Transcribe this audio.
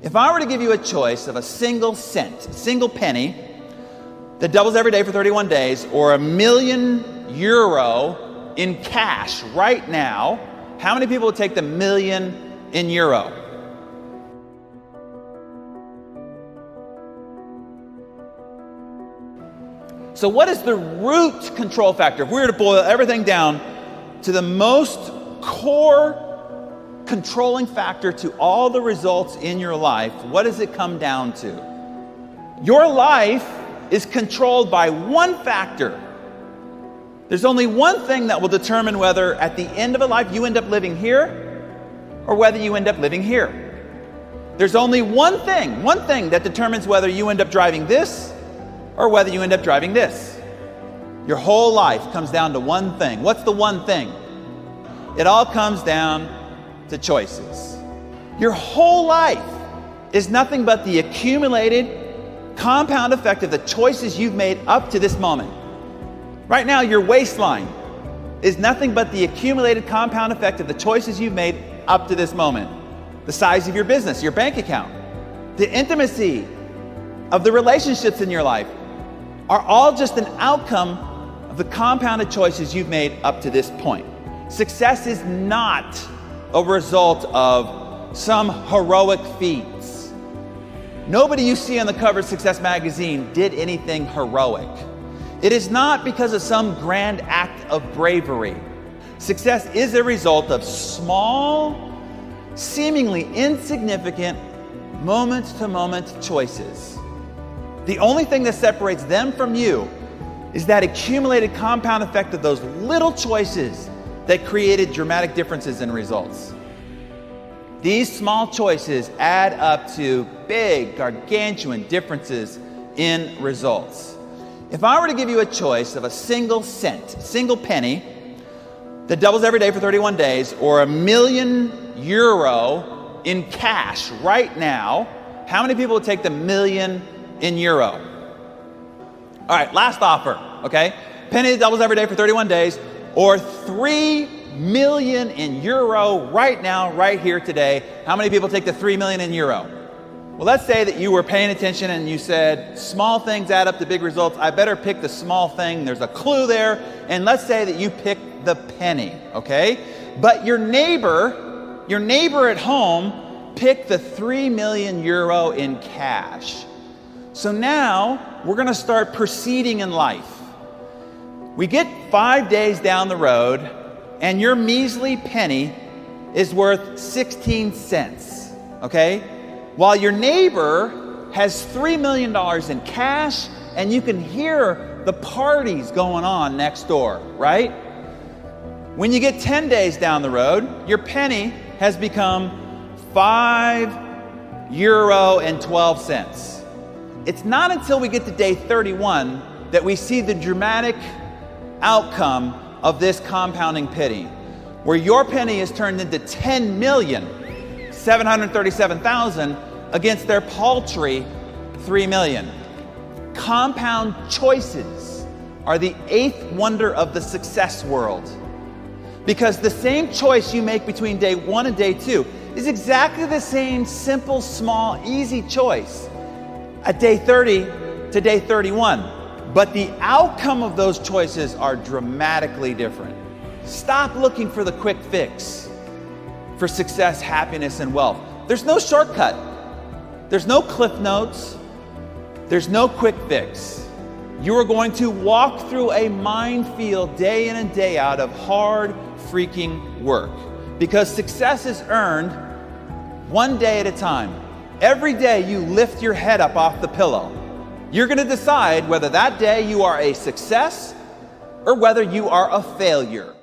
If I were to give you a choice of a single cent, a single penny that doubles every day for 31 days, or €1,000,000 in cash right now, how many people would take the million in euro? So what is the root control factor? If we were to boil everything down to the most core controlling factor to all the results in your life, what does it come down to? Your life is controlled by one factor. There's only one thing that will determine whether at the end of a life you end up living here or whether you end up living here. There's only one thing that determines whether you end up driving this or whether you end up driving this. Your whole life comes down to one thing. What's the one thing? It all comes down to choices. Your whole life is nothing but the accumulated compound effect of the choices you've made up to this moment. Right now, your waistline is nothing but the accumulated compound effect of the choices you've made up to this moment. The size of your business, your bank account, the intimacy of the relationships in your life are all just an outcome of the compounded choices you've made up to this point. Success is not a result of some heroic feats. Nobody you see on the cover of Success magazine did anything heroic. It is not because of some grand act of bravery. Success is a result of small, seemingly insignificant, moment-to-moment choices. The only thing that separates them from you is that accumulated compound effect of those little choices that created dramatic differences in results. These small choices add up to big, gargantuan differences in results. If I were to give you a choice of a single cent, a single penny that doubles every day for 31 days, or €1,000,000 in cash right now, how many people would take the million in euro? All right, last offer, okay? Penny that doubles every day for 31 days, or 3 million in euro right now, right here today. How many people take the 3 million in euro? Well, let's say that you were paying attention and you said, small things add up to big results. I better pick the small thing. There's a clue there. And let's say that you pick the penny, okay? But your neighbor at home picked the 3 million euro in cash. So now we're going to start proceeding in life. We get 5 days down the road, and your measly penny is worth 16 cents, okay? While your neighbor has $3 million in cash, and you can hear the parties going on next door, right? When you get 10 days down the road, your penny has become €5.12. It's not until we get to day 31 that we see the dramatic outcome of this compounding penny, where your penny is turned into 10,737,000 against their paltry 3 million. Compound choices are the eighth wonder of the success world, because the same choice you make between day 1 and day 2 is exactly the same simple, small, easy choice at day 30 to day 31. But the outcome of those choices are dramatically different. Stop looking for the quick fix for success, happiness, and wealth. There's no shortcut. There's no cliff notes. There's no quick fix. You are going to walk through a minefield day in and day out of hard freaking work, because success is earned one day at a time. Every day you lift your head up off the pillow, you're going to decide whether that day you are a success or whether you are a failure.